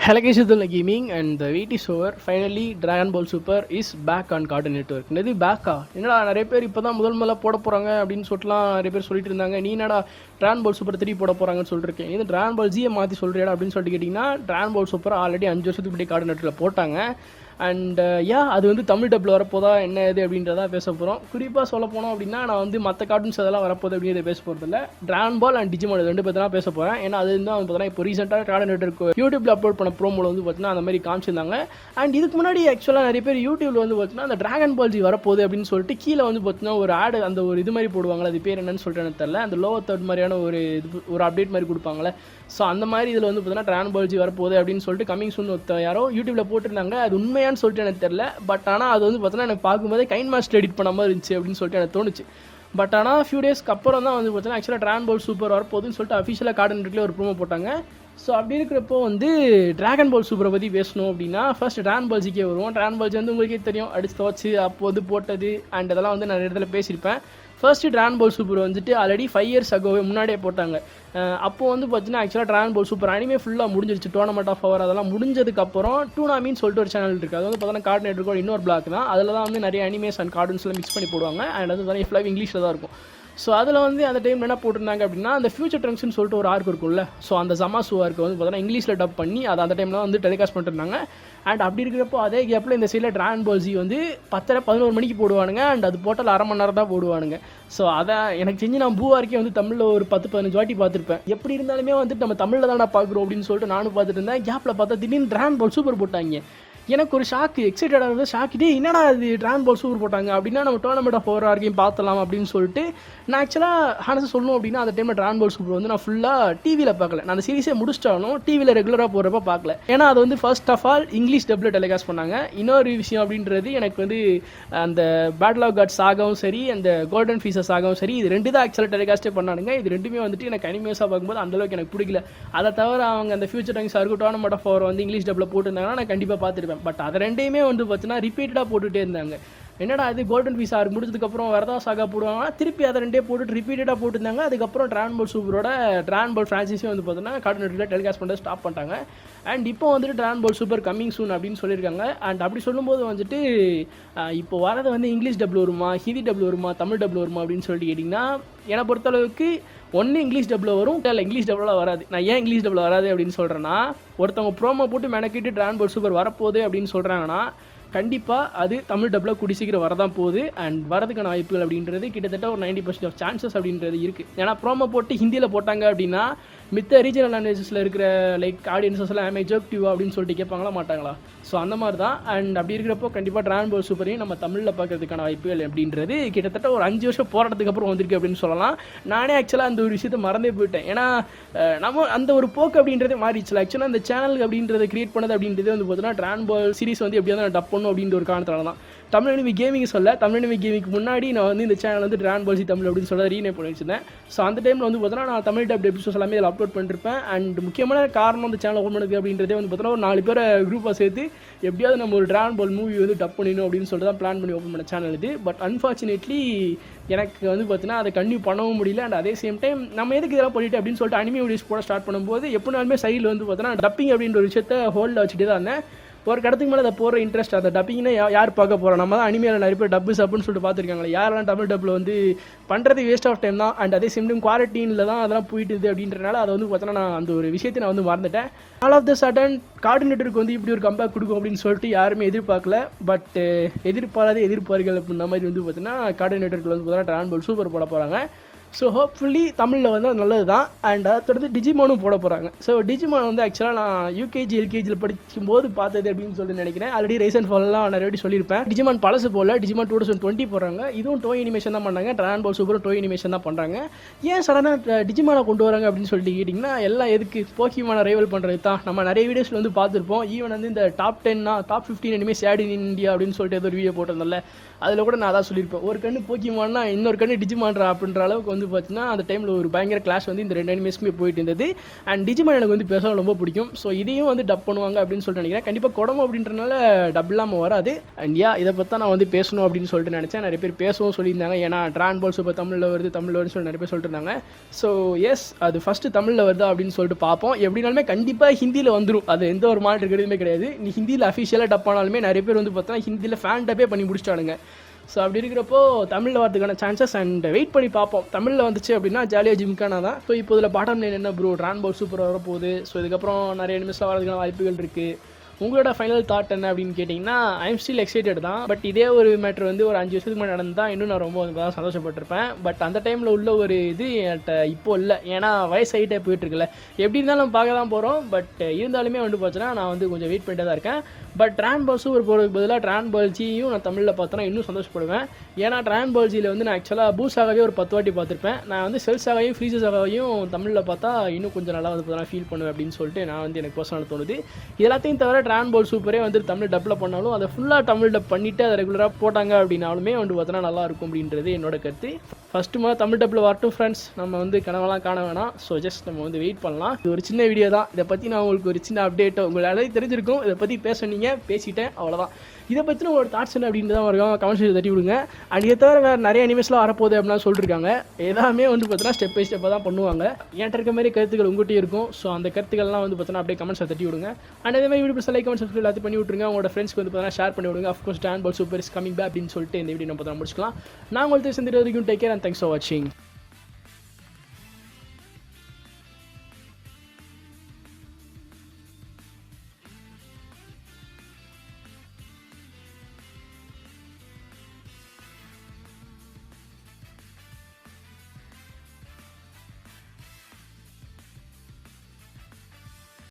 Hello Gaming and the wait is over. Finally, Dragon Ball Super is back on Cartoon Network. என்னது பேக்கா? என்னடா நிறைய பேர் இப்போ தான் முதல்ல போட போகிறாங்க அப்படின்னு சொல்லிட்டுலாம் நிறைய பேர் சொல்லிட்டு இருந்தாங்க. நீ என்னடா Dragon Ball Super 3 போட போகிறாங்கன்னு சொல்லிருக்கேன். இது Dragon Ball Z மாற்றி சொல்கிறியாடா அப்படின்னு சொல்லிட்டு கேட்டிங்கன்னா Dragon Ball Super ஆல்ரெடி 5 வருஷத்துக்கு முன்னாடி Cartoon Networkல போட்டாங்க. அண்ட் அது வந்து தமிழ் டப்பில் வரப்போதா என்ன இது அப்படின்றத பேச போகிறோம். குறிப்பாக சொல்ல போனோம் அப்படின்னா நான் வந்து மற்ற கார்ட்டூன்ஸ் அதெல்லாம் வரப்போகுது அப்படின்றத பேச போகிறதில்ல. Dragon Ball அண்ட் Digimon இது ரெண்டு பேர் தான் பேச போகிறேன். ஏன்னா அது வந்து பார்த்தீங்கன்னா இப்போ ரீசெண்டாக Cartoon Network யூடியூப்ல அப்லோட் பண்ண ப்ரோமோவில் வந்து பார்த்தீங்கன்னா அந்த மாதிரி காமிச்சிருந்தாங்க. அண்ட் இதுக்கு முன்னாடி ஆக்சுவலாக நிறைய பேர் யூடியூப்ல வந்து பார்த்தீங்கன்னா அந்த Dragon Ball Z வரப்போகுது அப்படின்னு சொல்லிட்டு கீழே வந்து பார்த்தீங்கன்னா ஒரு ஆடு அந்த ஒரு இது மாதிரி போடுவாங்களே, அது பேர் என்னன்னு சொல்லிட்டு எனக்கு தெரியல. அந்த லோவர் தேர்ட் மாதிரியான ஒரு அப்டேட் மாதிரி கொடுப்பாங்களே. ஸோ அந்த மாதிரி இதில் வந்து பார்த்தீங்கன்னா Dragon Ball Z வரப்போகுது அப்படின்னு சொல்லிட்டு கமிங் சூன் யாரோ யூடியூப்ல போட்டிருந்தாங்க. அது உண்மையான்னு சொல்லிட்டு எனக்கு தெரியல. பட் ஆனால் அது வந்து பார்த்தீங்கன்னா எனக்கு பார்க்கும்போது கைன் மாஸ்டர் எடிட் பண்ண மாதிரி இருந்துச்சு அப்படின்னு சொல்லிட்டு எனக்கு தோணுச்சு. பட் ஆனால் ஃபியூ டேஸ்க்கு அப்புறம் தான் வந்து பார்த்தீங்கன்னா ஆக்சுவலாக Dragon Ball Super வரப்போகுதுன்னு சொல்லிட்டு அஃபிஷியலாக Cartoon Networkல ஒரு ப்ரோமோ போட்டாங்க. ஸோ அப்படி இருக்கிறப்போ வந்து Dragon Ball Super பற்றி பேசணும் அப்படின்னா ஃபர்ஸ்ட் Dragon Ball Zக்கே வருவோம். Dragon Ball Z வந்து உங்களுக்கே தெரியும், அடிச்சு துவச்சு அப்போது போட்டது அண்ட் அதெல்லாம் வந்து நான் இடத்துல பேசியிருப்பேன். ஃபர்ஸ்ட்டு Dragon Ball Super வந்துட்டு ஆல்ரெடி 5 years agoவே முன்னாடியே போட்டாங்க. அப்போது வந்து பார்த்தீங்கன்னா ஆக்சுவலாக Dragon Ball Super அனிமே ஃபுல்லாக முடிஞ்சிருச்சு. டோர்னமெண்ட் ஆஃப் பவர் அதெல்லாம் முடிஞ்சதுக்கப்புறம் டூனாமின்னு சொல்லிட்டு ஒரு சேனல் இருக்குது. அது வந்து பார்த்தீங்கன்னா Cartoon Network இன்னொரு பிளாக் தான். அதில் தான் வந்து நிறைய அனிமேஸ் அண்ட் கார்ட்டூன்ஸ்லாம் மிக்ஸ் பண்ணி போடுவாங்க. அண்ட் அது வந்து ஃபுல்லாக இங்கிலீஷில் தான் இருக்கும். ஸோ அதில் வந்து அந்த டைம் என்ன போட்டிருந்தாங்க அப்படின்னா அந்த ஃபியூச்சர் ட்ரங்க்ஸ்னு சொல்லிட்டு ஒரு ஆர்க் இருக்கும்ல, ஸோ அந்த ஜமாசு ஆர்க்கு வந்து பார்த்தீங்கன்னா இங்கிலீஷில் டப் பண்ணி அதை அந்த டைமில் வந்து டெலிகாஸ்ட் பண்ணிருந்தாங்க. அண்ட் அப்படி இருக்கிறப்போ அதே கேப்பில் இந்த சைடில் Dragon Ball Z வந்து 10-11 மணிக்கு போடுவானுங்க. அண்ட் அது போட்டால் அரை மணி நேரம் தான் போடுவானுங்க. ஸோ அதை எனக்கு செஞ்சு நான் பூவாரிக்கே வந்து தமிழில் ஒரு 10-15 வாட்டி பார்த்துருப்பேன். எப்படி இருந்தாலுமே வந்துட்டு நம்ம தமிழில் தான் பார்க்குறோம் அப்படின்னு சொல்லிட்டு நானும் பார்த்துட்டு இருந்தேன். கேப்பில் பார்த்தா திடீர்னு Dragon Ball Super போட்டாங்க. எனக்கு ஒரு ஷாக்கு, எக்ஸைட்டடாக இருந்தது. ஷாக்கிட்டே என்னடா அது Dragon Ball Super போட்டாங்க அப்படின்னா நம்ம டோர்னமெண்ட் ஆஃப் பவர் வரைக்கும் பார்த்தலாம் அப்படின்னு சொல்லிட்டு நான் ஆக்சுவலாக ஹானஸாக சொல்லணும் அப்படின்னா அந்த டைமில் Dragon Ball Super வந்து நான் ஃபுல்லாக டிவியில் பார்க்கல. நான் அந்த சீரிஸே முடிச்சிட்டாலும் டிவியில் ரெகுலராக போகிறப்ப பார்க்கல. ஏன்னா அது வந்து ஃபர்ஸ்ட் ஆஃப் ஆல் இங்கிலீஷ் டப்பில் டெலிகாஸ்ட் பண்ணாங்க. இன்னொரு விஷயம் அப்படின்றது எனக்கு வந்து அந்த பேட்டில் ஆஃப் காட்ஸ் ஆகவும் சரி அந்த கோல்டன் ஃபீஸஸ் ஆகவும் சரி இது ரெண்டு தான் ஆக்சுவலாக டெலிகாஸ்ட்டே பண்ணானுங்க. இது ரெண்டுமே வந்துட்டு எனக்கு அனிமேஸாக பார்க்கும்போது அந்தளவுக்கு எனக்கு பிடிக்கல. அதை தவிர அவங்க அந்த ஃபியூச்சர் டைம்ஸ் இருக்கும் டோர்னமெண்ட் ஆஃப் பவர் வந்து இங்கிலீஷ் டப்பில் போட்டுருந்தாங்கன்னா நான் கண்டிப்பாக பார்த்துருப்பேன். பட் அதை ரெண்டையுமே வந்து பார்த்தீங்கன்னா ரிப்பீட்டடாக போட்டுகிட்டே இருந்தாங்க. என்னடா அது கோல்டன் ஃபீஸ் ஆர் முடிச்சதுக்கப்புறம் வரதா சாகா போடுவாங்க, திருப்பி அதை ரெண்டே போட்டுட்டு ரிப்பீட்டடாக போட்டுருந்தாங்க. அதுக்கப்புறம் Dragon Ball Superோட Dragon Ball francese வந்து பார்த்தீங்கன்னா Cartoon Networkல டெலிகாஸ்ட் பண்ணுறது ஸ்டாப் பண்ணிட்டாங்க. அண்ட் இப்போ வந்துட்டு Dragon Ball Super coming soon அப்படின்னு சொல்லியிருக்காங்க. அண்ட் அப்படி சொல்லும்போது வந்துட்டு இப்போ வரது வந்து இங்கிலீஷ் டபுள் வருமா, ஹிந்தி டபுள் வருமா, தமிழ் டபுள் வருமா அப்படின்னு சொல்லிட்டு கேட்டிங்கன்னா என்னை பொறுத்தளவுக்கு ஒன்று இங்கிலீஷ் டபுளில் வரும், இல்லை இங்கிலீஷ் டபுளாக வராது. நான் ஏன் இங்கிலீஷ் டபுள் வராது அப்படின்னு சொல்கிறேன்னா ஒருத்தவங்க ப்ரோமோ போட்டு மெனக்கிட்டு Dragon Ball Super வரப்போகுது அப்படின்னு சொல்கிறாங்கன்னா கண்டிப்பாக அது தமிழ் டப்பில் கூடி சீக்கிரம் வரதான் போகுது. அண்ட் வரதுக்கான வாய்ப்புகள் அப்படின்றது கிட்டத்தட்ட ஒரு 90% ஆஃப் சான்சஸ் அப்படின்றது இருக்குது. ஏன்னா ப்ரோமோ போட்டு ஹிந்தியில் போட்டாங்க அப்படின்னா மித்த ரீஜனல் லாங்குவேஜஸில் இருக்கிற லைக் ஆடியன்ஸஸ்லாம் ஆமே ஜோக்டிவா அப்படின்னு சொல்லிட்டு கேட்பாங்களா மாட்டாங்களா? ஸோ அந்த மாதிரி தான். அண்ட் அப்படி இருக்கிறப்போ கண்டிப்பாக Dragon Ball Superையும் நம்ம தமிழில் பார்க்கறதுக்கான வாய்ப்புகள் அப்படின்றது கிட்டத்தட்ட ஒரு 5 வருஷம் போராட்டத்துக்கு அப்புறம் வந்திருக்கு அப்படின்னு சொல்லலாம். நானே ஆக்சுவலாக அந்த ஒரு விஷயத்தை மறந்தே போயிட்டேன். ஏன்னா நம்ம அந்த ஒரு போக்கு அப்படின்றதே மாறிடுச்சு. ஆக்சுவலாக அந்த சேனல் அப்படின்றத கிரியேட் பண்ணது அப்படின்றது வந்து பார்த்தீங்கன்னா Dragon Ball சீரிஸ் வந்து எப்படியாவது நான் டப் பண்ணணும் அப்படின்ற ஒரு காரணத்தால தான். தமிழ் அனிமி கேமிங் சொல்ல, தமிழ் அனிமி கேமிங்க்கு முன்னாடி நான் வந்து இந்த சேனல் வந்து Dragon Ball Z தமிழ் அப்படின்னு சொல்ல ரீநேம் பண்ணி வச்சிருந்தேன். ஸோ அந்த டைமில் வந்து பார்த்தீங்கன்னா நான் தமிழ் டப் எபிசோட்ஸ் எல்லாமே இதில் அப்லோட் பண்ணிருப்பேன். அண்ட் முக்கியமான காரணம் அந்த சேனல் ஓப்பன் பண்ணது அப்படின்றதே வந்து பார்த்தீங்கன்னா ஒரு 4 பேரை குரூப்பாக சேர்த்து எப்படியாவது நம்ம ஒரு Dragon Ball மூவி வந்து டப் பண்ணிடணும் அப்படின்னு சொல்லிட்டு தான் பிளான் பண்ணி ஓப்பன் பண்ண சேனல் இது. பட் அன்ஃபார்ச்சுனேட்லி எனக்கு வந்து பார்த்தீங்கன்னா அதை கண்டினியூ பண்ணவும் முடியல. அண்ட் அதே சேம் டைம் நம்ம எதுக்கு இதெல்லாம் பண்ணிட்டு அப்படின்னு சொல்லிட்டு அனிமே வீடியோஸ் போட ஸ்டார்ட் பண்ணும்போது எப்படினாலுமே சைடில் வந்து பார்த்தீங்கன்னா டப்பிங் அப்படின்ற ஒரு விஷயத்தை ஹோல்டில் வச்சுட்டு தான் இருந்தேன். ஒரு கடத்துக்கு மேலே அதை போகிற இன்ட்ரெஸ்ட் அந்த டப்பிங்னா யார் பார்க்க போகிறோம்? நம்ம தான் அனிமையில் நிறைய பேர் டப்பு சப்புன்னு சொல்லிட்டு பார்த்துருக்காங்களே, யாரெல்லாம் தமிழ் டப்பில் வந்து பண்ணுறது வேஸ்ட் ஆஃப் டைம் தான். அண்ட் அதே சேம் டைம் குவாரண்டைனில் தான் அதெல்லாம் போயிட்டுது அப்படின்றனால அதை வந்து பார்த்தோன்னா நான் அந்த ஒரு விஷயத்தை நான் வந்து மறந்துட்டேன். All of the sudden Cartoon Network வந்து இப்படி ஒரு கம்பேக் கொடுக்கும் அப்படின்னு சொல்லிட்டு யாருமே எதிர்பார்க்கல. பட் எதிர்பாராத எதிர்பார்கள் அப்படின்ற மாதிரி வந்து பார்த்தீங்கன்னா Cartoon Networkல வந்து பார்த்தீங்கன்னா Dragon Ball Super போட போகிறாங்க. ஸோ ஹோப்ஃபுல்லி தமிழில் வந்து அது நல்லது தான். அண்ட் அதை தொடர்ந்து டிஜிமானும் போட போகிறாங்க. ஸோ டிஜிமான் வந்து ஆக்சுவலாக நான் யூகேஜி எல்கேஜியில் படிக்கும்போது பார்த்தது அப்படின்னு சொல்லி நினைக்கிறேன். ஆல்ரெடி ரீசன்ட் ஃபாலெலாம் நிறைய வாட்டி சொல்லியிருப்பேன். டிஜிமான் பழசு போல் டிஜிமான் 2020 போடுறாங்க. இதுவும் டோய் அனிமேஷன் தான் பண்ணாங்க. Dragon Ball Super டோய் அனிமேஷன் தான் பண்ணுறாங்க. ஏன் சடனாக டிஜிமானை கொண்டு வராங்க அப்படின்னு சொல்லிட்டு கேட்டிங்கன்னா எல்லாம் எதுக்கு போக்கிமான ரைவல் பண்ணுறது தான். நம்ம நிறைய வீடியோஸில் வந்து பார்த்துருப்போம். ஈவன் வந்து இந்த top 10 top 15 animes add in India அப்படின்னு சொல்லிட்டு ஏதோ ஒரு வீடியோ போட்டிருந்தோம்ல, அதில் கூட நான் அதான் சொல்லியிருப்பேன், ஒரு கண்ணு போக்கிமான்னா இன்னொரு கண்ணு டிஜிமான்ரா அப்படின்ற அளவுக்கு வந்து பார்த்தீங்கன்னா அந்த டைமில் ஒரு பயங்கர கிளாஷ் வந்து இந்த 2 அனிமேஸ்க்குமே போயிட்டு இருந்தது. அண்ட் டிஜிமான் எனக்கு வந்து பேச ரொம்ப பிடிக்கும். ஸோ இதையும் வந்து டப் பண்ணுவாங்க அப்படின்னு சொல்லிட்டு நினைக்கிறேன். கண்டிப்பாக கொடமோ அப்படின்றனால டப் இல்லாமல் வராது. அண்ட் இதை பற்றி தான் நான் வந்து பேசணும் அப்படின்னு சொல்லிட்டு நினச்சேன். நிறைய பேர் பேசவும் சொல்லியிருந்தாங்க, ஏன்னா ட்ராகன் பால் சூப்பர் தமிழில் வருது சொல்லி நிறைய பேர் சொல்லிட்டு இருந்தாங்க. ஸோ எஸ், அது ஃபஸ்ட்டு தமிழில் வருதா அப்படின்னு சொல்லிட்டு பார்ப்போம். எப்படினாலுமே கண்டிப்பாக ஹிந்தியில் வந்துடும், அது எந்த ஒரு மாற்று இருக்கிறதுமே கிடையாது. நீ ஹிந்தியில் அஃபிஷியலாக டப் ஆனாலுமே நிறைய பேர் வந்து பார்த்தா ஹிந்தியில் ஃபேன் டப்பே பண்ணி முடிச்சிட்டானுங்க. ஸோ அப்படி இருக்கிறப்போ தமிழில் வரதுக்கான சான்சஸ் அண்ட் வெயிட் பண்ணி பார்ப்போம். தமிழில் வந்துச்சு அப்படின்னா ஜாலியாக ஜிம்கானா தான். ஸோ இப்போ இதில் பாட்டம் லைன் என்ன ப்ரோ, ட்ராகன் பால் சூப்பர் வரப்போகுது. ஸோ இதுக்கப்புறம் நிறைய நிமிஷம் வரதுக்கான வாய்ப்புகள் இருக்குது. உங்களோட ஃபைனல் தாட் என்ன அப்படின்னு கேட்டிங்கன்னா, ஐம் ஸ்டில் எக்ஸைட்டட் தான். பட் இதே ஒரு மேட்ரு வந்து ஒரு 5 வருஷத்துக்கு முன்னாடி நடந்தால் இன்னும் நான் ரொம்ப சந்தோஷப்பட்டிருப்பேன். பட் அந்த டைமில் உள்ள ஒரு இது என்கிட்ட இப்போ இல்லை, ஏன்னா வயசாகிட்டே போயிட்டுருக்குல்ல. எப்படி இருந்தாலும் நம்ம பார்க்க தான் போகிறோம். பட் இருந்தாலுமே வந்து பார்த்தீங்கன்னா நான் வந்து கொஞ்சம் வெயிட் பண்ணிட்டு தான் இருக்கேன். பட் ட்ராகன் பால் சூப்பர் போகிறதுக்கு பதிலாக ட்ராகன் பால் ஜியும் நான் தமிழில் பார்த்தேன்னா இன்னும் சந்தோஷப்படுவேன். ஏன்னா ட்ராகன் பால் ஜியில் வந்து நான் ஆக்சுவலாக பூஸாகவே ஒரு 10 வாட்டி பார்த்துருப்பேன். நான் வந்து செல்ஸாகவும் ஃப்ரீசஸாகவும் தமிழில் பார்த்தா இன்னும் கொஞ்சம் நல்லா வந்து பார்த்தா ஃபீல் பண்ணுவேன் அப்படின்னு சொல்லிட்டு நான் வந்து எனக்கு பர்சனலாக தோணுது. எல்லாத்தையும் தவிர ட்ராகன் பால் சூப்பரே வந்து தமிழ் டப்பில் பண்ணாலும் அதை ஃபுல்லாக தமிழ் டப் பண்ணிவிட்டு அதை ரெகுலராக போட்டாங்க அப்படின்னாலுமே வந்து பார்த்தோன்னா நல்லாயிருக்கும் அப்படின்றது என்னோட கருத்து. ஃபஸ்ட்டு மாதிரி தமிழ் டப்பில் வரட்டும் ஃப்ரெண்ட்ஸ், நம்ம வந்து கனவெல்லாம் காண வேணாம். ஸோ ஜஸ்ட் நம்ம வந்து வெயிட் பண்ணலாம். இது ஒரு சின்ன வீடியோ தான். இதை பற்றி நான் உங்களுக்கு ஒரு சின்ன அப்டேட்டோ உங்களுக்கு தெரிஞ்சிருக்கும். இதை பற்றி பேசிட்டேன், அவ்வளோதான். இதை பற்றின ஒரு தாட்ஸ் என்ன அப்படின்னு தான் வரும், கமெண்ட் செக்ஷனில் தட்டி விடுங்க. அண்ட் இதை தவிர வேறு நிறைய அனிமேஸ்லாம் வரப்போகுது அப்படின்னா சொல்லியிருக்காங்க. எல்லாமே வந்து பார்த்தீங்கன்னா ஸ்டெப் பை ஸ்டெப்பாக தான் பண்ணுவாங்க. என்கிட்ட இருக்க மாதிரி கருத்துக்கள் உங்கள்கிட்ட இருக்கும். ஸோ அந்த கருத்துக்கள்லாம் வந்து பார்த்தீங்கன்னா அப்படியே கமெண்ட்ஸை தட்டி விடுங்க. அண்ட் அதே மாதிரி வீடியோ லைக் கமெண்ட் சப்ஸ்கிரைப் எல்லாத்தையும் பண்ணி விட்டுருங்க. உங்களோட ஃப்ரெண்ட்ஸ்க்கு வந்து பார்த்தீங்கன்னா ஷேர் பண்ணி விடுங்க. Of course dragon ball super is coming back அப்படின்னு சொல்லிட்டு இந்த வீடியோ நம்ம தான் முடிச்சுக்கலாம். நான் உங்களுக்கு சந்திர வரைக்கும் take care and thanks for வாட்சிங்.